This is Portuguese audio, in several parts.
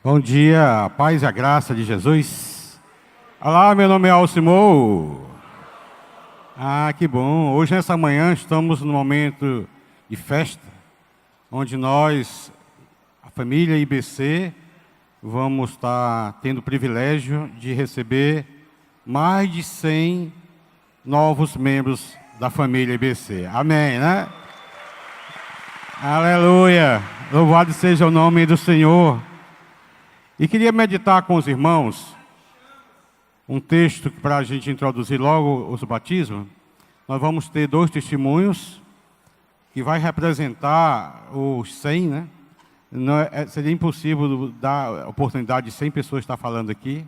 Bom dia, a paz e a graça de Jesus. Olá, meu nome é Alcimou. Que bom. Hoje, nessa manhã, estamos num momento de festa, onde nós, a família IBC, vamos estar tendo o privilégio de receber mais de 100 novos membros da família IBC. Amém, né? Aleluia. Louvado seja o nome do Senhor. E queria meditar com os irmãos um texto para a gente introduzir logo os batismos. Nós vamos ter 2 testemunhos que vai representar os 100, né? Seria impossível dar a oportunidade de 100 pessoas estar falando aqui,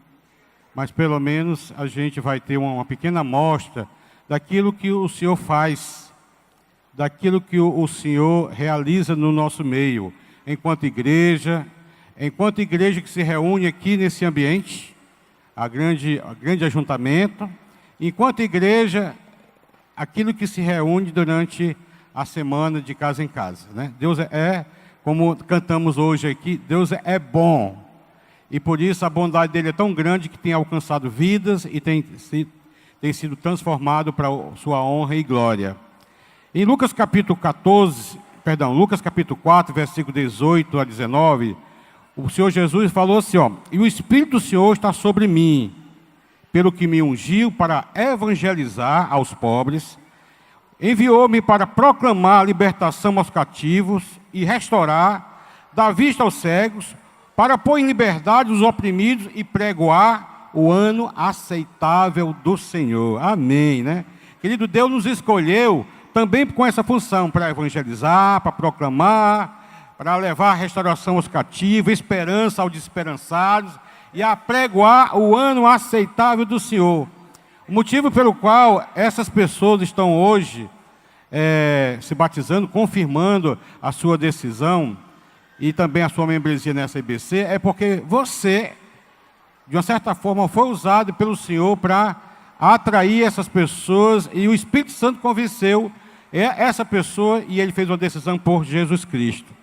mas pelo menos a gente vai ter uma pequena amostra daquilo que o Senhor faz, daquilo que o Senhor realiza no nosso meio, enquanto igreja que se reúne aqui nesse ambiente, a grande ajuntamento, enquanto igreja, aquilo que se reúne durante a semana de casa em casa, né? Deus como cantamos hoje aqui, Deus é bom, e por isso a bondade dele é tão grande que tem alcançado vidas e tem sido transformado para a sua honra e glória. Em Lucas capítulo 4, versículo 18 a 19, o Senhor Jesus falou assim, e o Espírito do Senhor está sobre mim, pelo que me ungiu para evangelizar aos pobres, enviou-me para proclamar a libertação aos cativos e restaurar, dar vista aos cegos, para pôr em liberdade os oprimidos e pregoar o ano aceitável do Senhor. Amém, né? Querido, Deus nos escolheu também com essa função, para evangelizar, para proclamar, para levar a restauração aos cativos, esperança aos desesperançados e a pregoar o ano aceitável do Senhor. O motivo pelo qual essas pessoas estão hoje se batizando, confirmando a sua decisão e também a sua membresia nessa IBC, é porque você, de uma certa forma, foi usado pelo Senhor para atrair essas pessoas e o Espírito Santo convenceu essa pessoa e ele fez uma decisão por Jesus Cristo.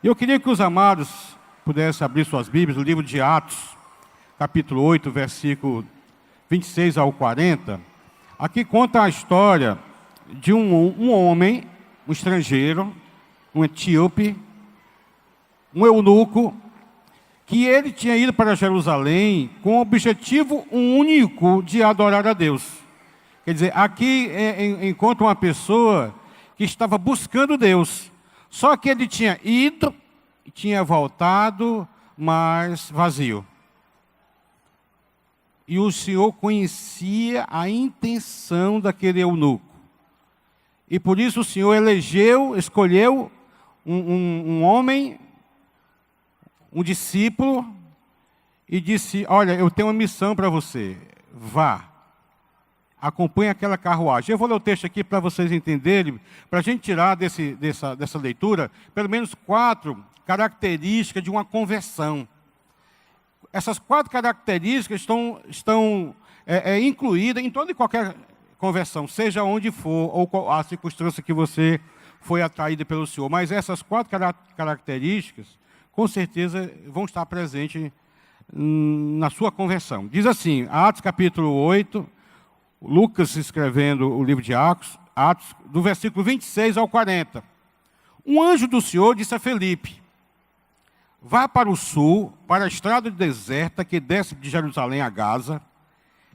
E eu queria que os amados pudessem abrir suas Bíblias, no livro de Atos, capítulo 8, versículo 26 ao 40. Aqui conta a história de um homem, um estrangeiro, um etíope, um eunuco, que ele tinha ido para Jerusalém com o objetivo único de adorar a Deus. Quer dizer, aqui encontra uma pessoa que estava buscando Deus. Só que ele tinha ido e tinha voltado, mas vazio. E o Senhor conhecia a intenção daquele eunuco. E por isso o Senhor escolheu um homem, um discípulo, e disse, olha, eu tenho uma missão para você, vá. Acompanhe aquela carruagem. Eu vou ler o texto aqui para vocês entenderem, para a gente tirar dessa leitura, pelo menos 4 características de uma conversão. Essas 4 características estão incluídas em toda e qualquer conversão, seja onde for, ou a circunstância que você foi atraído pelo Senhor. Mas essas 4 características, com certeza, vão estar presentes na sua conversão. Diz assim, Atos capítulo 8, Lucas escrevendo o livro de Atos, do versículo 26 ao 40. Um anjo do Senhor disse a Felipe, vá para o sul, para a estrada deserta que desce de Jerusalém a Gaza.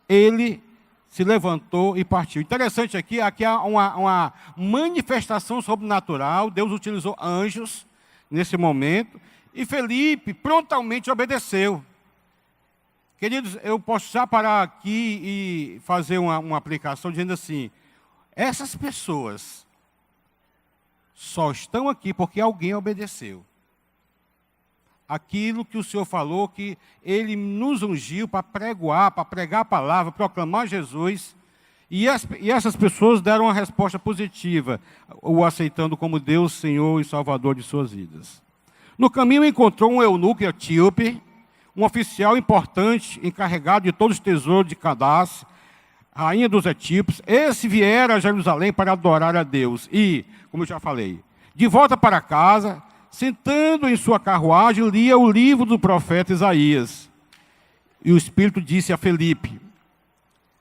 Ele se levantou e partiu. Interessante aqui há uma manifestação sobrenatural. Deus utilizou anjos nesse momento, e Felipe prontamente obedeceu. Queridos, eu posso já parar aqui e fazer uma aplicação dizendo assim, essas pessoas só estão aqui porque alguém obedeceu. Aquilo que o Senhor falou, que Ele nos ungiu para pregar a palavra, proclamar Jesus, e essas pessoas deram uma resposta positiva, o aceitando como Deus, Senhor e Salvador de suas vidas. No caminho encontrou um eunuco etíope, um oficial importante, encarregado de todos os tesouros de Candace, rainha dos etíopes. Esse viera a Jerusalém para adorar a Deus. E, como eu já falei, de volta para casa, sentando em sua carruagem, lia o livro do profeta Isaías. E o Espírito disse a Felipe: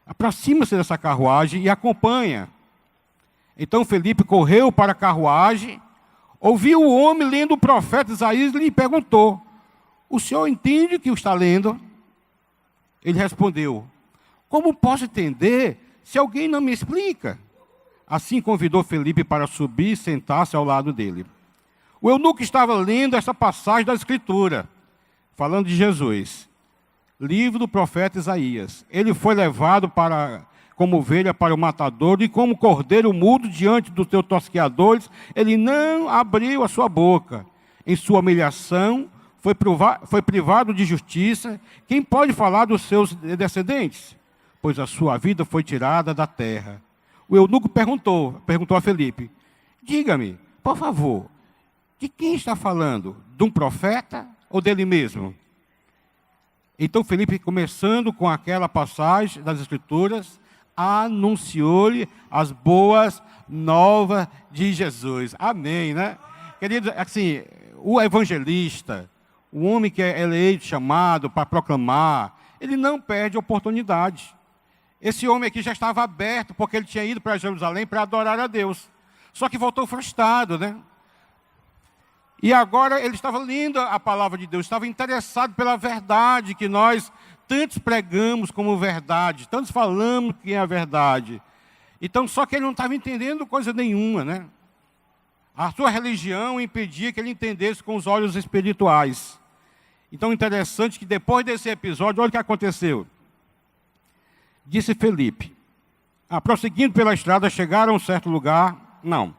aproxima-se dessa carruagem e acompanha. Então Felipe correu para a carruagem, ouviu o homem lendo o profeta Isaías e lhe perguntou: o senhor entende o que está lendo? Ele respondeu: como posso entender se alguém não me explica? Assim convidou Felipe para subir e sentar-se ao lado dele. O eunuco estava lendo essa passagem da Escritura, falando de Jesus. Livro do profeta Isaías. Ele foi levado como ovelha para o matador, e como cordeiro mudo diante dos seus tosqueadores, ele não abriu a sua boca. Em sua humilhação, foi privado de justiça. Quem pode falar dos seus descendentes? Pois a sua vida foi tirada da terra. O eunuco perguntou a Felipe: diga-me, por favor, de quem está falando? De um profeta ou dele mesmo? Então Felipe, começando com aquela passagem das Escrituras, anunciou-lhe as boas novas de Jesus. Amém, né? Querido, assim, o evangelista, o homem que é eleito, chamado para proclamar, ele não perde oportunidade. Esse homem aqui já estava aberto, porque ele tinha ido para Jerusalém para adorar a Deus. Só que voltou frustrado, né? E agora ele estava lendo a palavra de Deus, estava interessado pela verdade que nós tantos pregamos como verdade, tantos falamos que é a verdade. Então, só que ele não estava entendendo coisa nenhuma, né? A sua religião impedia que ele entendesse com os olhos espirituais. Então, interessante que depois desse episódio, olha o que aconteceu. Disse Felipe: prosseguindo pela estrada, chegaram a um certo lugar. Não.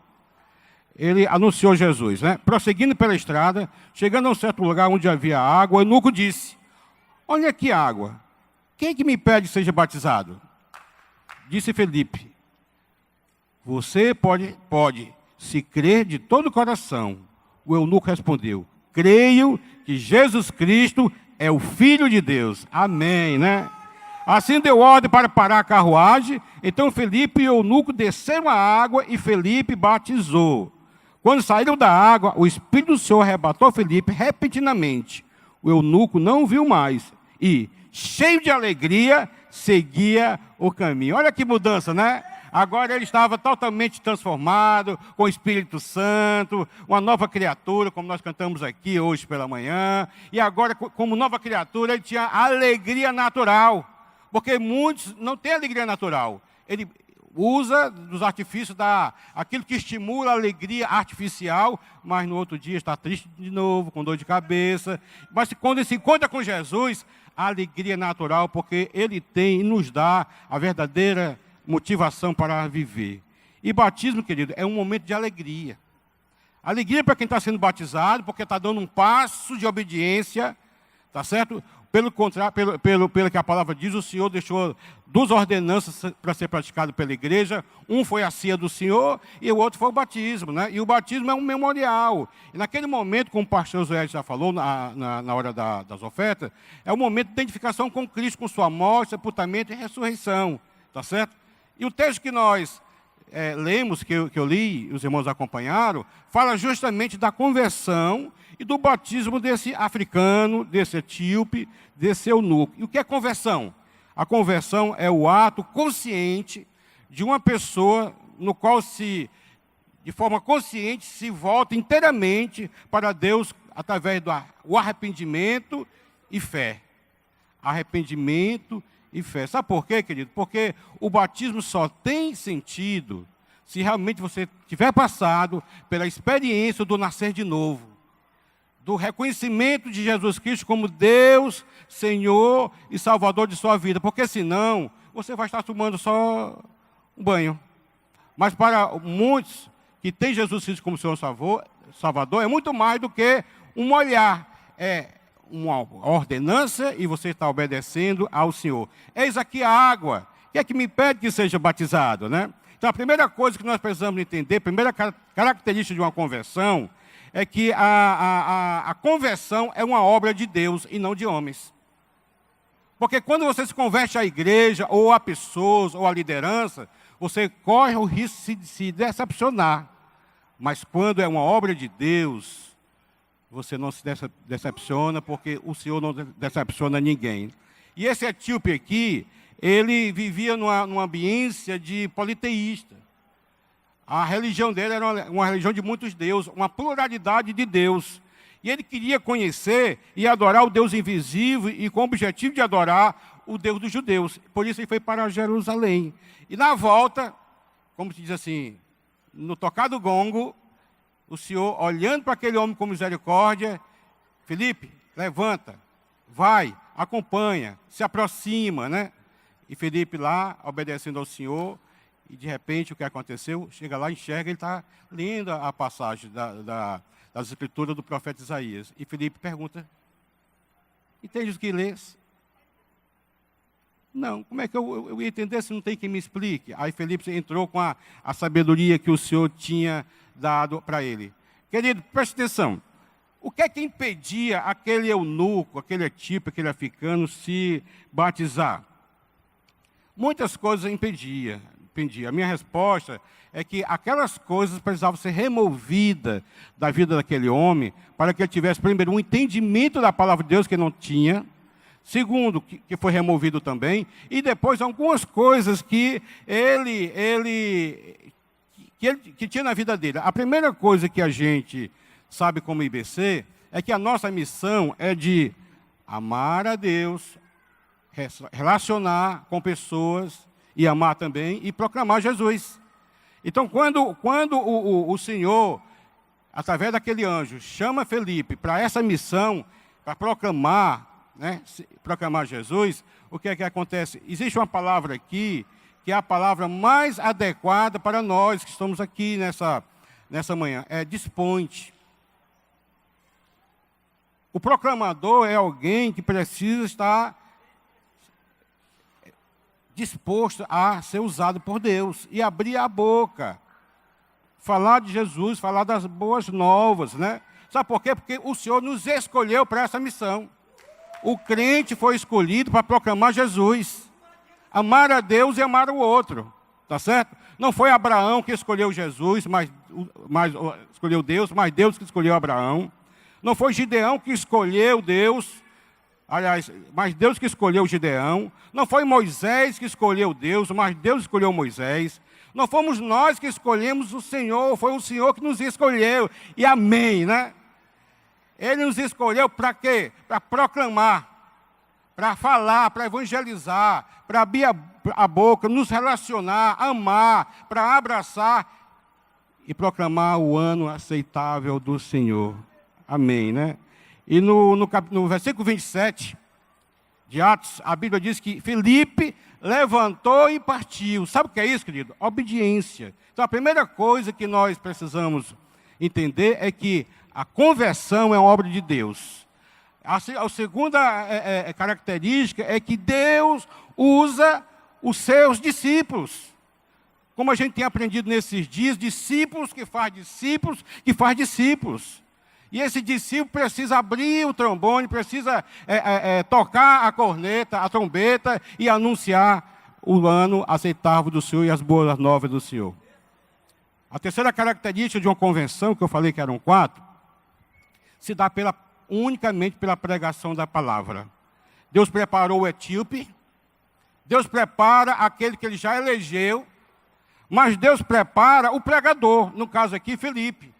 Ele anunciou Jesus, né? Prosseguindo pela estrada, chegando a um certo lugar onde havia água, o eunuco disse: olha aqui a água. Quem que me pede que seja batizado? Disse Felipe: você pode, se crer de todo o coração. O eunuco respondeu: creio que Jesus Cristo é o Filho de Deus. Amém, né? Assim deu ordem para parar a carruagem. Então Felipe e o eunuco desceram a água e Felipe batizou. Quando saíram da água, o Espírito do Senhor arrebatou Felipe repentinamente. O eunuco não o viu mais e, cheio de alegria, seguia o caminho. Olha que mudança, né? Agora ele estava totalmente transformado, com o Espírito Santo, uma nova criatura, como nós cantamos aqui hoje pela manhã. E agora, como nova criatura, ele tinha alegria natural. Porque muitos não têm alegria natural. Ele usa dos artifícios aquilo que estimula a alegria artificial, mas no outro dia está triste de novo, com dor de cabeça. Mas quando ele se encontra com Jesus, a alegria é natural, porque ele tem e nos dá a verdadeira motivação para viver. E batismo, querido, é um momento de alegria. Alegria para quem está sendo batizado, porque está dando um passo de obediência, tá certo? Pelo contrário, pelo que a palavra diz, o Senhor deixou 2 ordenanças para ser praticado pela igreja. Um foi a ceia do Senhor e o outro foi o batismo, né? E o batismo é um memorial. E naquele momento, como o pastor Josué já falou na hora das ofertas, é um momento de identificação com Cristo, com sua morte, sepultamento e ressurreição, tá certo? E o texto que nós lemos, que eu li, os irmãos acompanharam, fala justamente da conversão e do batismo desse africano, desse etíope, desse eunuco. E o que é conversão? A conversão é o ato consciente de uma pessoa no qual de forma consciente, se volta inteiramente para Deus através do arrependimento e fé. Arrependimento e fé. Sabe por quê, querido? Porque o batismo só tem sentido se realmente você tiver passado pela experiência do nascer de novo, do reconhecimento de Jesus Cristo como Deus, Senhor e Salvador de sua vida. Porque senão, você vai estar tomando só um banho. Mas para muitos que têm Jesus Cristo como Senhor Salvador, é muito mais do que um olhar. É uma ordenança e você está obedecendo ao Senhor. Eis aqui a água. Quem é que me pede que seja batizado, né? Então, a primeira coisa que nós precisamos entender, a primeira característica de uma conversão, é que a conversão é uma obra de Deus e não de homens. Porque quando você se converte à igreja, ou a pessoas, ou à liderança, você corre o risco de se decepcionar. Mas quando é uma obra de Deus, você não se decepciona, porque o Senhor não decepciona ninguém. E esse etíope aqui, ele vivia numa ambiência de politeísta. A religião dele era uma religião de muitos deuses, uma pluralidade de Deus. E ele queria conhecer e adorar o Deus invisível e com o objetivo de adorar o Deus dos judeus. Por isso ele foi para Jerusalém. E na volta, como se diz assim, no tocar do gongo, o Senhor, olhando para aquele homem com misericórdia, Felipe, levanta, vai, acompanha, se aproxima, né? E Felipe lá, obedecendo ao Senhor, e de repente o que aconteceu? Chega lá, enxerga, ele está lendo a passagem das escrituras do profeta Isaías. E Felipe pergunta, entende o que lês? Não, como é que eu ia entender se não tem quem me explique? Aí Felipe entrou com a sabedoria que o Senhor tinha dado para ele. Querido, preste atenção. O que é que impedia aquele eunuco, aquele etíope, aquele africano se batizar? Muitas coisas impediam. A minha resposta é que aquelas coisas precisavam ser removidas da vida daquele homem para que ele tivesse, primeiro, um entendimento da palavra de Deus que ele não tinha. Segundo, que foi removido também. E depois, algumas coisas que ele tinha na vida dele. A primeira coisa que a gente sabe como IBC é que a nossa missão é de amar a Deus, relacionar com pessoas e amar também e proclamar Jesus. Então, quando o Senhor, através daquele anjo, chama Felipe para essa missão, para proclamar, né, proclamar Jesus, o que é que acontece? Existe uma palavra aqui, que é a palavra mais adequada para nós que estamos aqui nessa manhã, é dispõe-te. O proclamador é alguém que precisa estar disposto a ser usado por Deus e abrir a boca, falar de Jesus, falar das boas novas, né? Sabe por quê? Porque o Senhor nos escolheu para essa missão. O crente foi escolhido para proclamar Jesus, amar a Deus e amar o outro, tá certo? Não foi Abraão que escolheu Jesus, mas escolheu Deus, mas Deus que escolheu Abraão. Não foi Gideão que escolheu Deus, aliás, mas Deus que escolheu Gideão. Não foi Moisés que escolheu Deus, mas Deus escolheu Moisés. Não fomos nós que escolhemos o Senhor, foi o Senhor que nos escolheu. E amém, né? Ele nos escolheu para quê? Para proclamar, para falar, para evangelizar, para abrir a boca, nos relacionar, amar, para abraçar e proclamar o ano aceitável do Senhor. Amém, né? E no versículo 27 de Atos, a Bíblia diz que Felipe levantou e partiu. Sabe o que é isso, querido? Obediência. Então, a primeira coisa que nós precisamos entender é que a conversão é uma obra de Deus. A segunda característica é que Deus usa os seus discípulos. Como a gente tem aprendido nesses dias, discípulos que faz discípulos, que faz discípulos. E esse discípulo precisa abrir o trombone, precisa tocar a corneta, a trombeta e anunciar o ano aceitável do Senhor e as boas novas do Senhor. A terceira característica de uma convenção, que eu falei que eram 4, se dá unicamente pela pregação da palavra. Deus preparou o etíope, Deus prepara aquele que ele já elegeu, mas Deus prepara o pregador, no caso aqui, Felipe.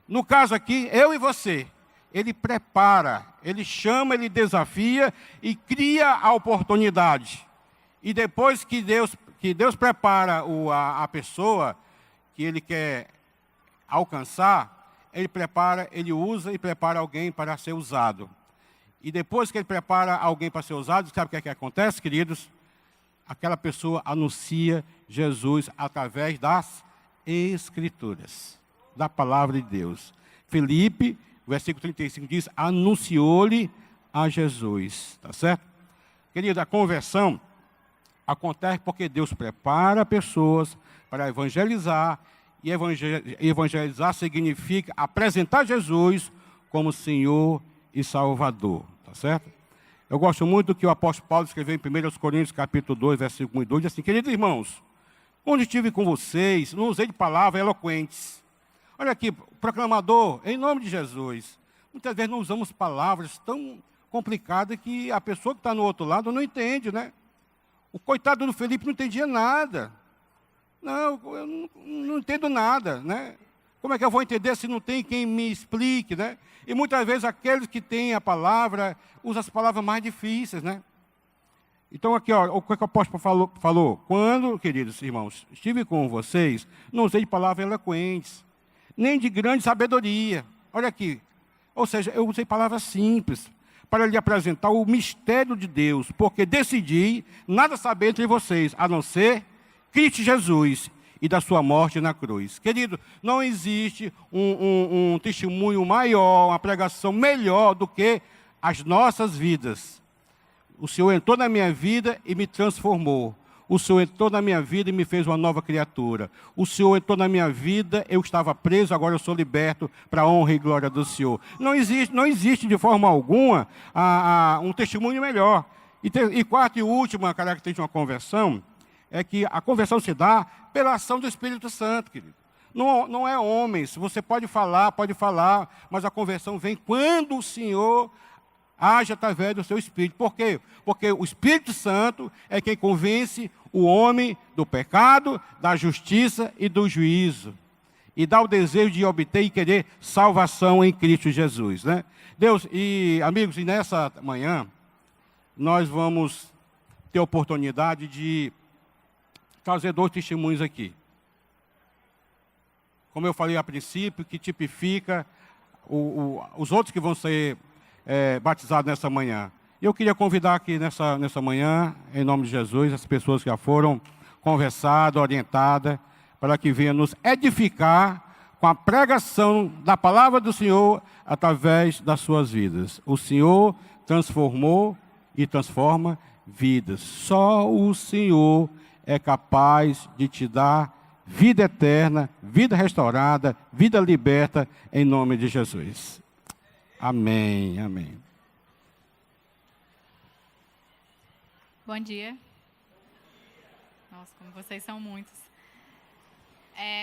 No caso aqui, eu e você. Ele prepara, ele chama, ele desafia e cria a oportunidade. E depois que Deus prepara a pessoa que ele quer alcançar, ele prepara, ele usa e prepara alguém para ser usado. E depois que ele prepara alguém para ser usado, sabe o que acontece, queridos? Aquela pessoa anuncia Jesus através das Escrituras, da palavra de Deus. Felipe, versículo 35 diz, anunciou-lhe a Jesus, tá certo? Querido, a conversão acontece porque Deus prepara pessoas para evangelizar, e evangelizar significa apresentar Jesus como Senhor e Salvador, tá certo? Eu gosto muito do que o apóstolo Paulo escreveu em 1 Coríntios, capítulo 2, versículo 1 e 2, diz assim, queridos irmãos, quando estive com vocês, não usei de palavras eloquentes. Olha aqui, proclamador, em nome de Jesus, Muitas vezes não usamos palavras tão complicadas que a pessoa que está no outro lado não entende, né? O coitado do Felipe não entendia nada. Não, eu não entendo nada, né? Como é que eu vou entender se não tem quem me explique, né? E muitas vezes aqueles que têm a palavra, usam as palavras mais difíceis, né? Então aqui, ó, o que o apóstolo falou? Quando, queridos irmãos, estive com vocês, não usei de palavras eloquentes, nem de grande sabedoria. Olha aqui. Ou seja, eu usei palavras simples para lhe apresentar o mistério de Deus, porque decidi nada saber entre vocês, a não ser Cristo Jesus e da sua morte na cruz. Querido, não existe um testemunho maior, uma pregação melhor do que as nossas vidas. O Senhor entrou na minha vida e me transformou. O Senhor entrou na minha vida e me fez uma nova criatura. O Senhor entrou na minha vida, eu estava preso, agora eu sou liberto para a honra e glória do Senhor. Não existe de forma alguma um testemunho melhor. E quarta e última característica de uma conversão é que a conversão se dá pela ação do Espírito Santo, querido. Não é homens, você pode falar, mas a conversão vem quando o Senhor age através do seu Espírito. Por quê? Porque o Espírito Santo é quem convence o homem do pecado, da justiça e do juízo. E dá o desejo de obter e querer salvação em Cristo Jesus, né? Deus, e amigos, e nessa manhã, nós vamos ter a oportunidade de trazer 2 testemunhos aqui. Como eu falei a princípio, que tipifica os outros que vão ser batizados nessa manhã. Eu queria convidar aqui nessa manhã, em nome de Jesus, as pessoas que já foram conversadas, orientadas, para que venham nos edificar com a pregação da palavra do Senhor através das suas vidas. O Senhor transformou e transforma vidas. Só o Senhor é capaz de te dar vida eterna, vida restaurada, vida liberta, em nome de Jesus. Amém, amém. Bom dia. Nossa, como vocês são muitos.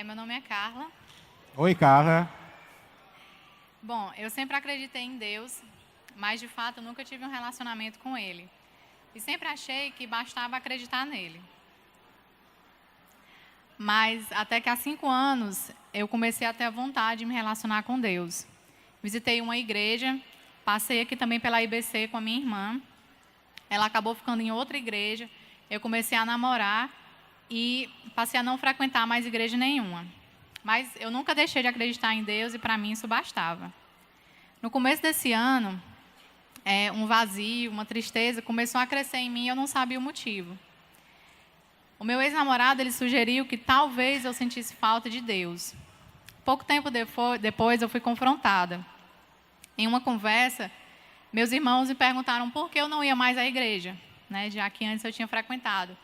Meu nome é Carla. Oi, Carla. Bom, eu sempre acreditei em Deus, mas de fato eu nunca tive um relacionamento com Ele. E sempre achei que bastava acreditar nele. Mas até que há 5 anos eu comecei a ter a vontade de me relacionar com Deus. Visitei uma igreja, passei aqui também pela IBC com a minha irmã. Ela acabou ficando em outra igreja. Eu comecei a namorar e passei a não frequentar mais igreja nenhuma. Mas eu nunca deixei de acreditar em Deus e para mim isso bastava. No começo desse ano, um vazio, uma tristeza começou a crescer em mim e eu não sabia o motivo. O meu ex-namorado, ele sugeriu que talvez eu sentisse falta de Deus. Pouco tempo depois eu fui confrontada. Em uma conversa, meus irmãos me perguntaram por que eu não ia mais à igreja, né, já que antes eu tinha frequentado.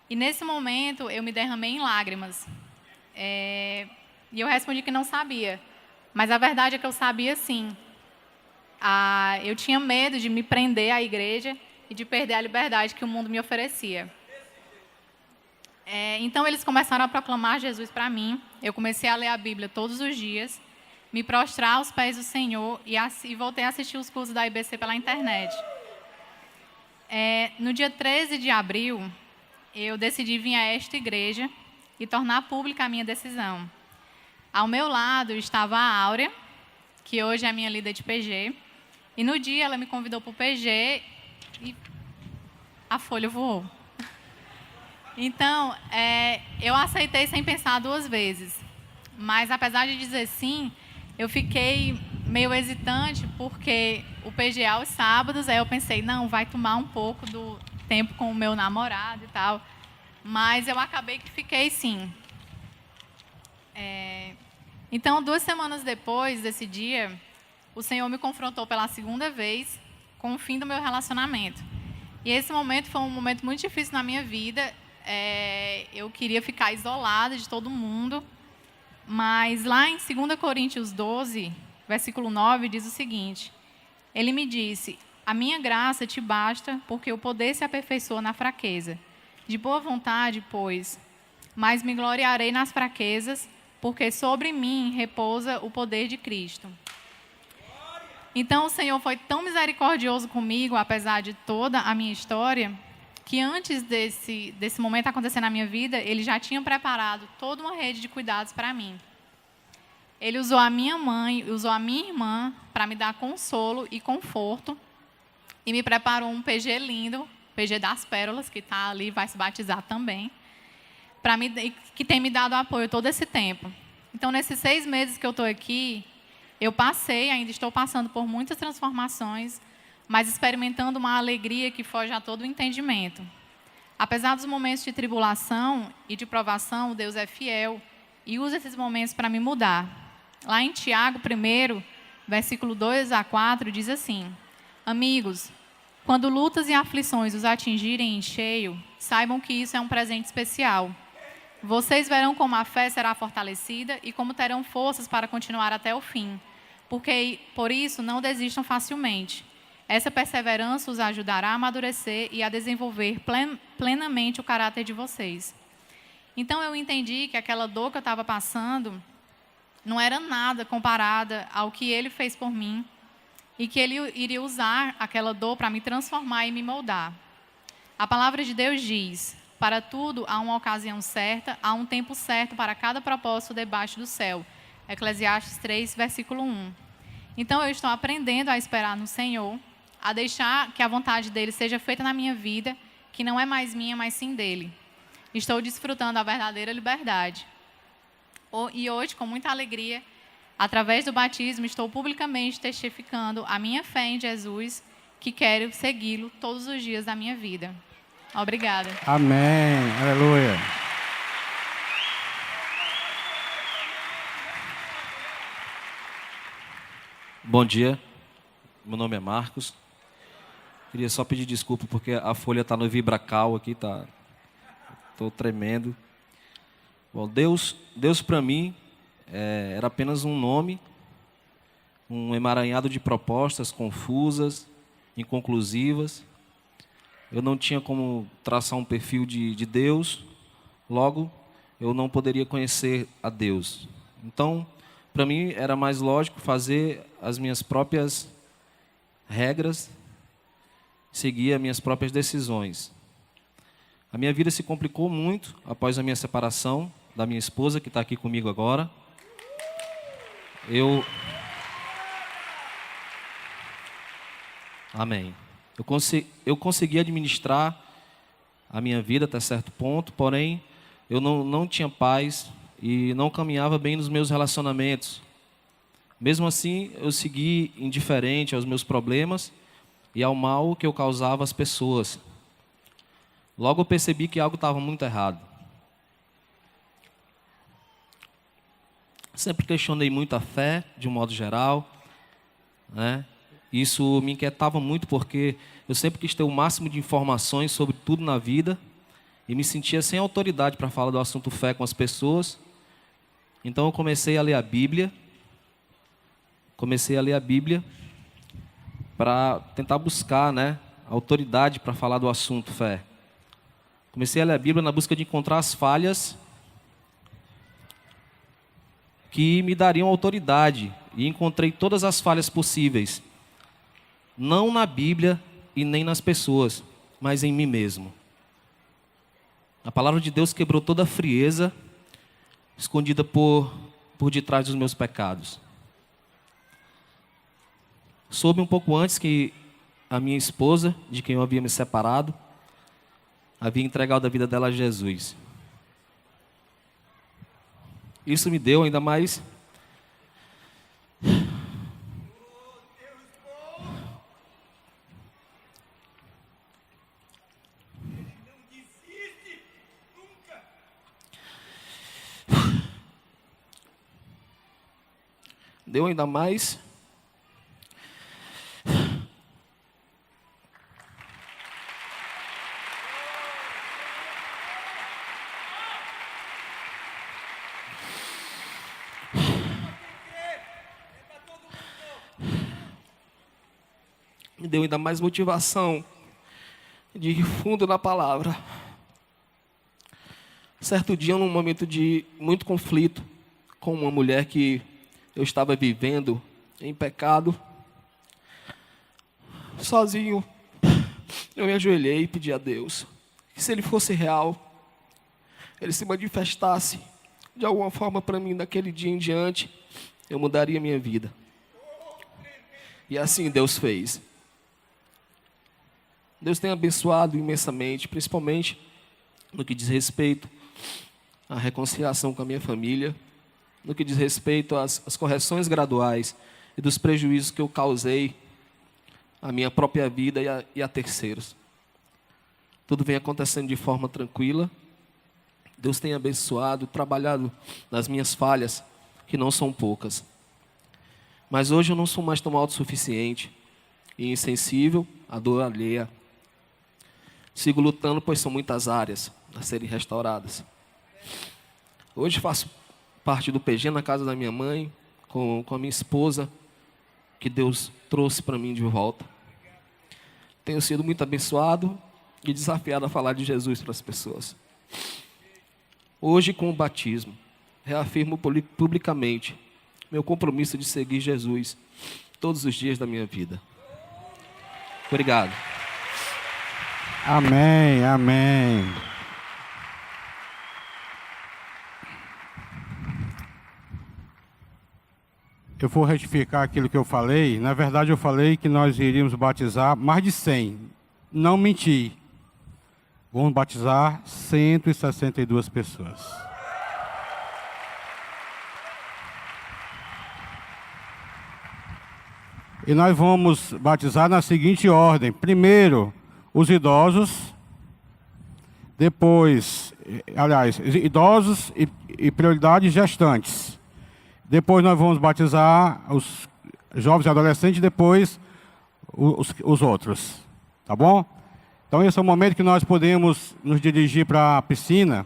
E nesse momento eu me derramei em lágrimas. E eu respondi que não sabia. Mas a verdade é que eu sabia sim. Eu tinha medo de me prender à igreja e de perder a liberdade que o mundo me oferecia. Então eles começaram a proclamar Jesus para mim. Eu comecei a ler a Bíblia todos os dias, me prostrar aos pés do Senhor e voltei a assistir os cursos da IBC pela internet. No dia 13 de abril, eu decidi vir a esta igreja e tornar pública a minha decisão. Ao meu lado estava a Áurea, que hoje é a minha líder de PG, e no dia ela me convidou para o PG e a folha voou. Então, eu aceitei sem pensar 2 vezes. Mas, apesar de dizer sim, eu fiquei meio hesitante, porque o PG é aos sábados, aí eu pensei, não, vai tomar um pouco do tempo com o meu namorado e tal. Mas eu acabei que fiquei sim. Então, 2 semanas depois desse dia, o Senhor me confrontou pela 2ª vez com o fim do meu relacionamento. E esse momento foi um momento muito difícil na minha vida. Eu queria ficar isolada de todo mundo, mas lá em 2 Coríntios 12, versículo 9, diz o seguinte: ele me disse, a minha graça te basta, porque o poder se aperfeiçoa na fraqueza. De boa vontade, pois, mas me gloriarei nas fraquezas, porque sobre mim repousa o poder de Cristo. Então, o Senhor foi tão misericordioso comigo, apesar de toda a minha história, que antes desse momento acontecer na minha vida, Ele já tinha preparado toda uma rede de cuidados para mim. Ele usou a minha mãe, usou a minha irmã para me dar consolo e conforto, e me preparou um PG lindo, PG das Pérolas, que está ali, vai se batizar também, que tem me dado apoio todo esse tempo. Então, nesses 6 meses que eu estou aqui, eu passei, ainda estou passando por muitas transformações, mas experimentando uma alegria que foge a todo o entendimento. Apesar dos momentos de tribulação e de provação, Deus é fiel e usa esses momentos para me mudar. Lá em Tiago 1, versículo 2 a 4, diz assim: Amigos, quando lutas e aflições os atingirem em cheio, saibam que isso é um presente especial. Vocês verão como a fé será fortalecida e como terão forças para continuar até o fim. Porque, por isso, não desistam facilmente. Essa perseverança os ajudará a amadurecer e a desenvolver plenamente o caráter de vocês. Então, eu entendi que aquela dor que eu estava passando não era nada comparada ao que Ele fez por mim e que Ele iria usar aquela dor para me transformar e me moldar. A palavra de Deus diz: para tudo há uma ocasião certa, há um tempo certo para cada propósito debaixo do céu. Eclesiastes 3, versículo 1. Então, eu estou aprendendo a esperar no Senhor, a deixar que a vontade dEle seja feita na minha vida, que não é mais minha, mas sim dEle. Estou desfrutando a verdadeira liberdade. E hoje, com muita alegria, através do batismo, estou publicamente testificando a minha fé em Jesus, que quero segui-lo todos os dias da minha vida. Obrigada. Amém. Aleluia. Bom dia, meu nome é Marcos. Queria só pedir desculpa porque a folha está no vibracal aqui, estou tremendo. Bom, Deus para mim era apenas um nome, um emaranhado de propostas confusas, inconclusivas. Eu não tinha como traçar um perfil de Deus, logo eu não poderia conhecer a Deus. Então, para mim era mais lógico fazer as minhas próprias regras, seguir as minhas próprias decisões. A minha vida se complicou muito após a minha separação da minha esposa, que está aqui comigo agora. Amém. Eu consegui administrar a minha vida até certo ponto, porém, eu não tinha paz e não caminhava bem nos meus relacionamentos. Mesmo assim, eu segui indiferente aos meus problemas e ao mal que eu causava às pessoas. Logo eu percebi que algo estava muito errado. Sempre questionei muito a fé, de um modo geral, né? Isso me inquietava muito porque eu sempre quis ter o máximo de informações sobre tudo na vida e me sentia sem autoridade para falar do assunto fé com as pessoas. Então eu comecei a ler a Bíblia. Para tentar buscar, autoridade para falar do assunto fé. Comecei a ler a Bíblia na busca de encontrar as falhas que me dariam autoridade. E encontrei todas as falhas possíveis. Não na Bíblia e nem nas pessoas, mas em mim mesmo. A palavra de Deus quebrou toda a frieza escondida por detrás dos meus pecados. Soube um pouco antes que a minha esposa, de quem eu havia me separado, havia entregado a vida dela a Jesus. Isso me deu ainda mais motivação de ir fundo na palavra. Certo dia, num momento de muito conflito com uma mulher que eu estava vivendo em pecado, sozinho, eu me ajoelhei e pedi a Deus que, se Ele fosse real, Ele se manifestasse de alguma forma para mim daquele dia em diante, eu mudaria minha vida. E assim Deus fez. Deus tem abençoado imensamente, principalmente no que diz respeito à reconciliação com a minha família, no que diz respeito às correções graduais e dos prejuízos que eu causei à minha própria vida e a terceiros. Tudo vem acontecendo de forma tranquila. Deus tem abençoado, trabalhado nas minhas falhas, que não são poucas. Mas hoje eu não sou mais tão autossuficiente e insensível à dor alheia. Sigo lutando, pois são muitas áreas a serem restauradas. Hoje faço parte do PG na casa da minha mãe, com a minha esposa, que Deus trouxe para mim de volta. Tenho sido muito abençoado e desafiado a falar de Jesus para as pessoas. Hoje, com o batismo, reafirmo publicamente meu compromisso de seguir Jesus todos os dias da minha vida. Obrigado. Amém, amém. Eu vou retificar aquilo que eu falei. Na verdade, eu falei que nós iríamos batizar mais de 100. Não menti. Vamos batizar 162 pessoas. E nós vamos batizar na seguinte ordem. Primeiro, os idosos. Depois, idosos e prioridade gestantes. Depois nós vamos batizar os jovens e adolescentes, depois os outros. Tá bom? Então esse é o momento que nós podemos nos dirigir para a piscina.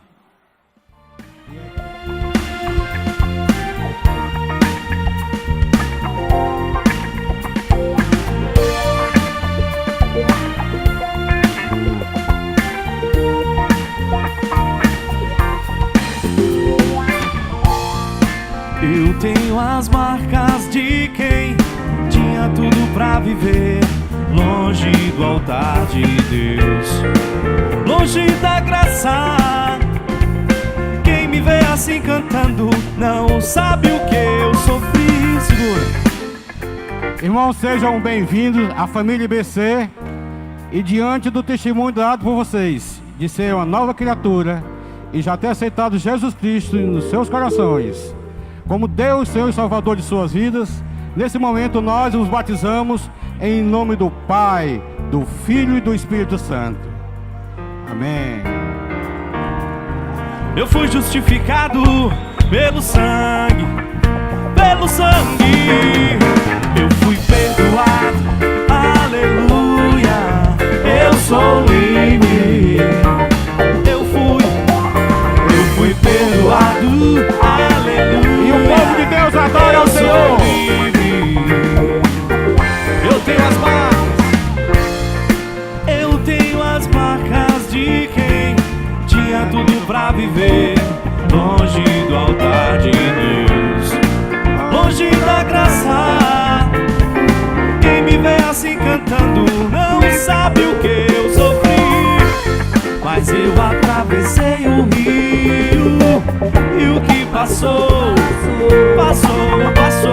Eu tenho as marcas de quem tinha tudo pra viver longe do altar de Deus, longe da graça. Quem me vê assim cantando não sabe o que eu sofri. Segura. Irmãos, sejam bem-vindos à família IBC. E diante do testemunho dado por vocês, de ser uma nova criatura e já ter aceitado Jesus Cristo nos seus corações como Deus, Senhor e Salvador de suas vidas, nesse momento nós os batizamos em nome do Pai, do Filho e do Espírito Santo. Amém. Eu fui justificado pelo sangue, pelo sangue. Eu fui perdoado, aleluia. Eu sou livre. Eu fui perdoado, aleluia. E o povo de Deus adora ao Senhor. Eu tenho as marcas. Eu tenho as marcas de quem tinha tudo pra viver longe do altar de Deus, longe da graça. Quem me vê assim cantando não sabe o que eu sofri. Mas eu atravessei o rio e o que passou, passou, passou.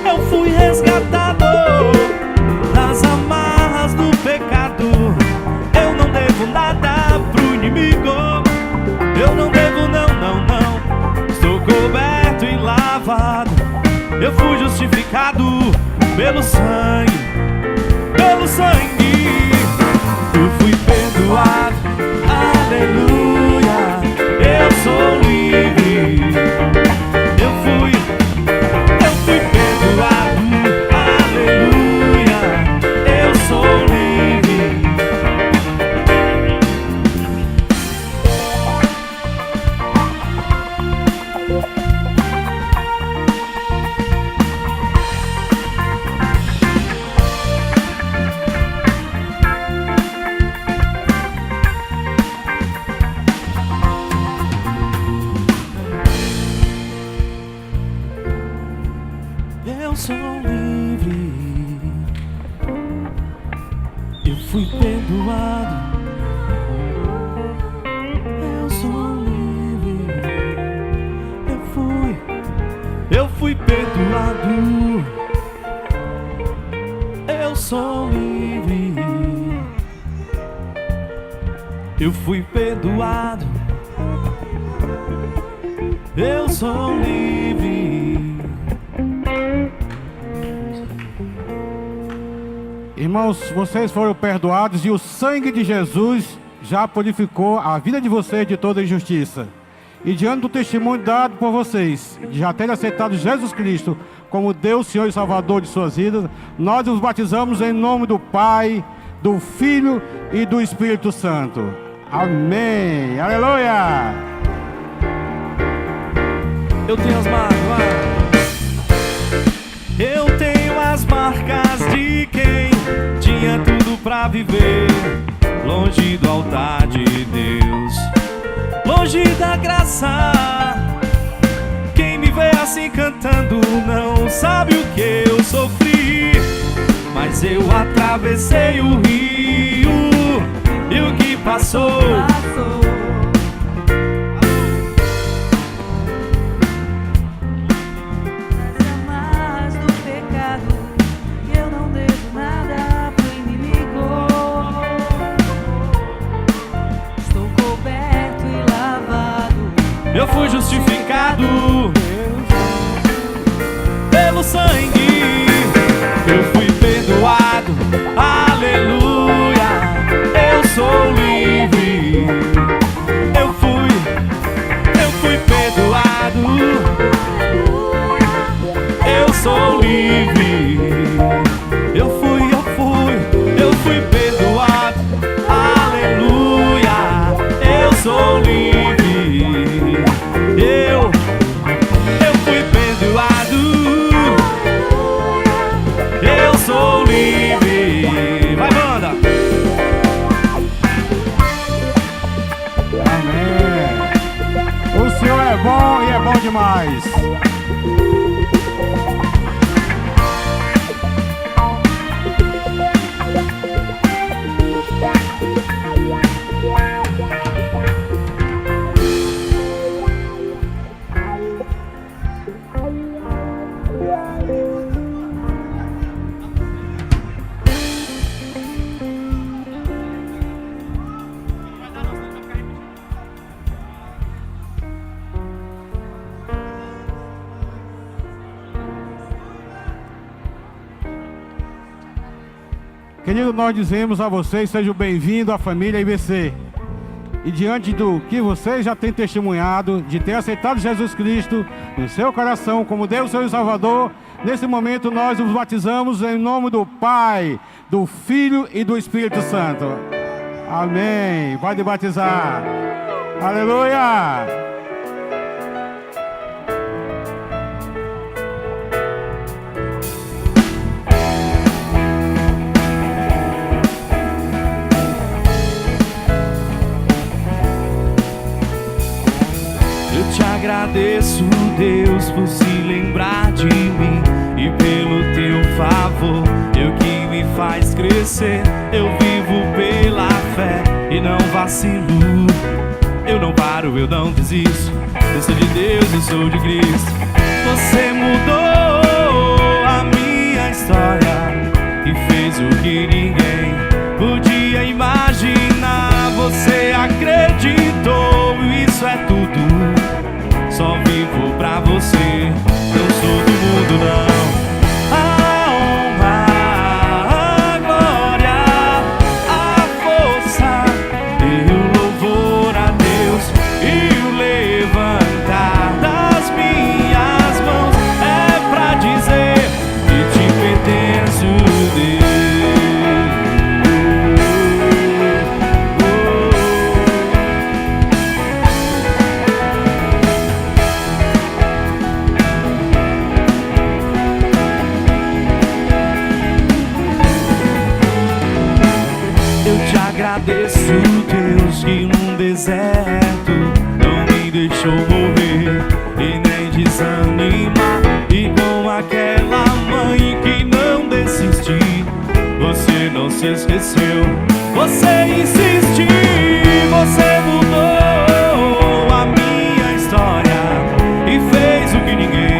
Eu fui resgatado das amarras do pecado. Eu não devo nada pro inimigo. Eu não devo, não, não, não. Estou coberto e lavado. Eu fui justificado pelo sangue, pelo sangue. Eu fui perdoado, aleluia. Eu sou livre. Eu fui perdoado, aleluia. Eu sou livre. fui perdoado. Eu sou livre. Eu fui perdoado. Eu sou livre. Eu fui perdoado. Eu sou livre. Irmãos, vocês foram perdoados e o sangue de Jesus já purificou a vida de vocês de toda injustiça. E diante do testemunho dado por vocês, de já terem aceitado Jesus Cristo como Deus, Senhor e Salvador de suas vidas, nós os batizamos em nome do Pai, do Filho e do Espírito Santo. Amém. Aleluia. Eu tenho as marcas. Eu tenho as marcas de quem tinha tudo pra viver longe do altar de Deus, longe da graça. Quem me vê assim cantando não sabe o que eu sofri, mas eu atravessei o rio e o que passou. Eu fui justificado pelo sangue. Eu fui perdoado. Aleluia. Eu sou livre. Eu fui perdoado. Eu sou livre. Eu fui perdoado. Aleluia. Eu sou livre. Eu fui perdoado. Eu sou livre. Vai, banda. Amém. O Senhor é bom e é bom demais. Querido, nós dizemos a vocês, sejam bem-vindos à família IBC. E diante do que vocês já têm testemunhado, de ter aceitado Jesus Cristo no seu coração como Deus, seu Salvador, nesse momento nós os batizamos em nome do Pai, do Filho e do Espírito Santo. Amém. Pode batizar. Aleluia. Te agradeço, Deus, por se lembrar de mim e pelo teu favor, eu que me faz crescer. Eu vivo pela fé e não vacilo. Eu não paro, eu não desisto. Eu sou de Deus, eu sou de Cristo. Você mudou a minha história e fez o que ninguém podia imaginar. Você acreditou, isso é tudo. Só vivo pra você, não sou do mundo não. A honra, a glória, a força e o louvor a Deus e o levantar das minhas mãos é pra dizer que te pertenço, Deus. Agradeço, Deus, que num deserto não me deixou morrer e nem desanimar. E com aquela mãe que não desistiu, você não se esqueceu. Você insiste, você mudou a minha história e fez o que ninguém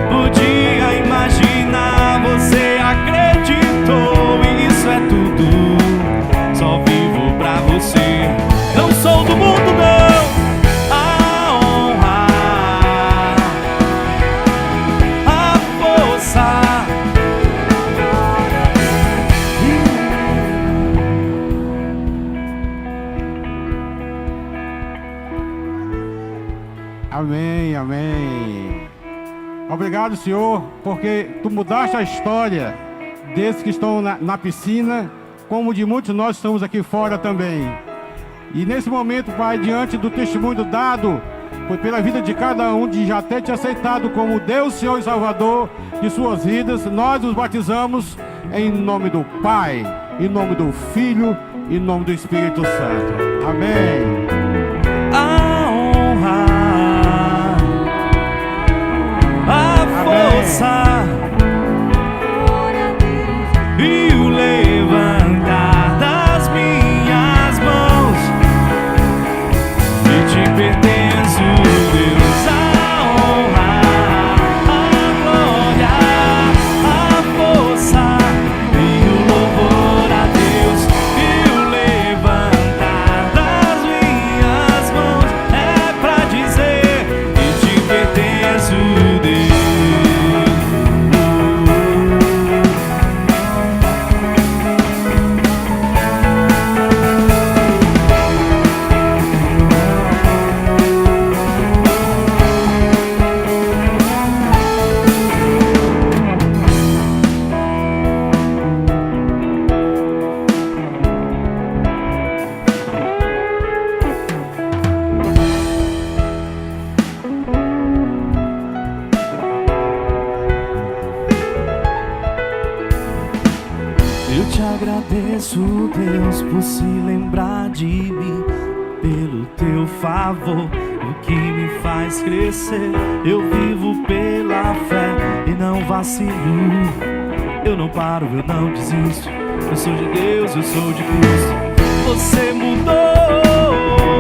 podia imaginar. Você acreditou, e isso é tudo. Só vivo pra você. Não sou do mundo, não. A honra, a força. Amém, amém. Obrigado, Senhor, porque Tu mudaste a história desses que estão na piscina, como de muitos nós estamos aqui fora também. E nesse momento, Pai, diante do testemunho dado foi pela vida de cada um, de já ter Te aceitado como Deus, Senhor e Salvador de suas vidas, nós os batizamos em nome do Pai, em nome do Filho e em nome do Espírito Santo. Amém. A honra, a força e o levantar das minhas mãos, e Te pertenço, Deus. A honra, a glória, a força e o louvor a Deus, e o levantar das minhas mãos é pra dizer que Te pertenço, Deus. Eu Te agradeço, Deus, por se lembrar de mim, pelo Teu favor, o que me faz crescer. Eu vivo pela fé e não vacilo. Eu não paro, eu não desisto. Eu sou de Deus, eu sou de Cristo. Você mudou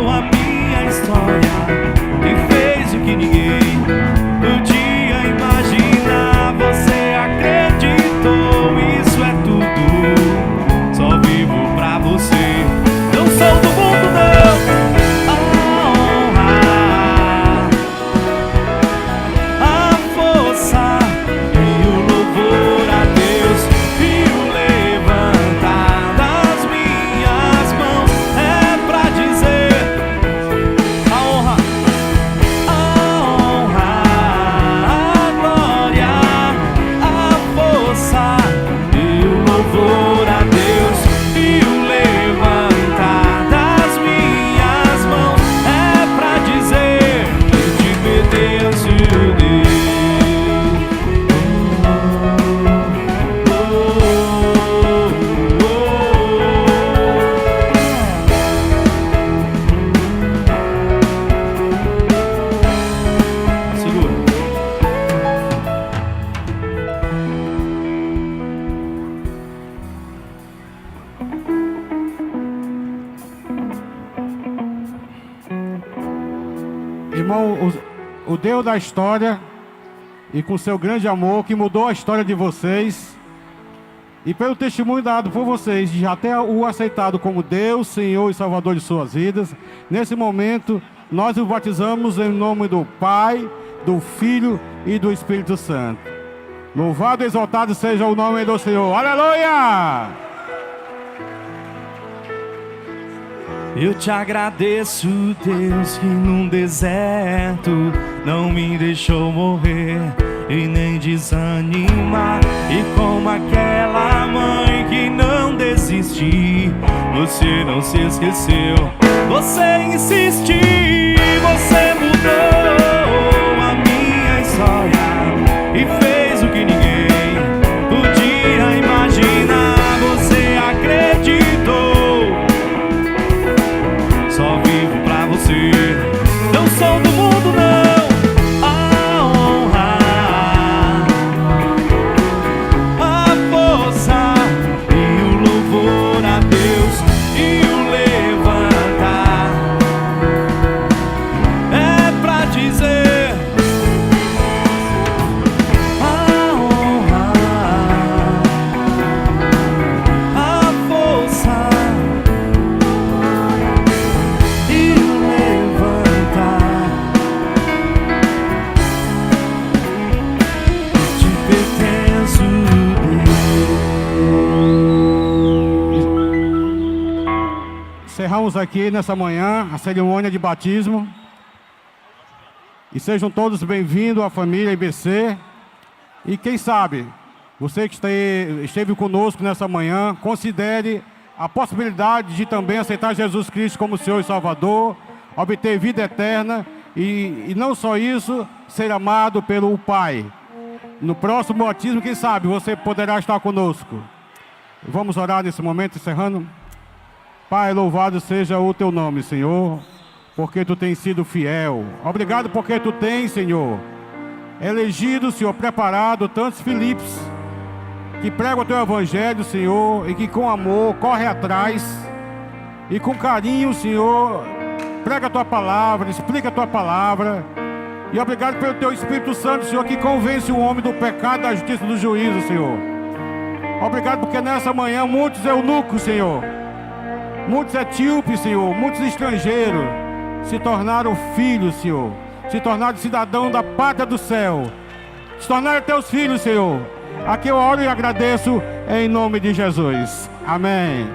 a minha história e fez o que ninguém podia imaginar. Você acreditou, isso é tudo. Só vivo pra você. Não sou do mundo, não. A honra, a força e o louvor a Deus, e o levantar das minhas mãos é pra dizer a honra, a glória, a força e o louvor a Deus, e o levantar das minhas mãos é pra dizer que Te pertenço, Deus. Segura. Irmão, o Deus da história, e com seu grande amor, que mudou a história de vocês, e pelo testemunho dado por vocês, de já ter o aceitado como Deus, Senhor e Salvador de suas vidas, nesse momento, nós o batizamos em nome do Pai, do Filho e do Espírito Santo. Louvado e exaltado seja o nome do Senhor. Aleluia! Eu Te agradeço, Deus, que num deserto não me deixou morrer e nem desanimar. E como aquela mãe que não desistiu, você não se esqueceu. Você insiste, você mudou a minha história e fez o que ninguém podia imaginar. Você acreditou, só vivo pra você. Não sou do mundo, não. A honra, a força e o louvor iniciamos aqui nessa manhã a cerimônia de batismo. E sejam todos bem-vindos à família IBC. E quem sabe, você que esteve conosco nessa manhã, considere a possibilidade de também aceitar Jesus Cristo como Senhor e Salvador, obter vida eterna e não só isso, ser amado pelo Pai. No próximo batismo, quem sabe, você poderá estar conosco. Vamos orar nesse momento, encerrando. Pai, louvado seja o teu nome, Senhor, porque tu tens sido fiel. Obrigado porque tu tens, Senhor, elegido, Senhor, preparado tantos Filipes que pregam o teu evangelho, Senhor, e que com amor corre atrás e com carinho, Senhor, prega a tua palavra, explica a tua palavra. E obrigado pelo teu Espírito Santo, Senhor, que convence o homem do pecado, da justiça e do juízo, Senhor. Obrigado porque nessa manhã muitos eunucos, Senhor, muitos etíopes, Senhor, muitos estrangeiros se tornaram filhos, Senhor, se tornaram cidadãos da pátria do céu, se tornaram teus filhos, Senhor. Aqui eu oro e agradeço em nome de Jesus. Amém.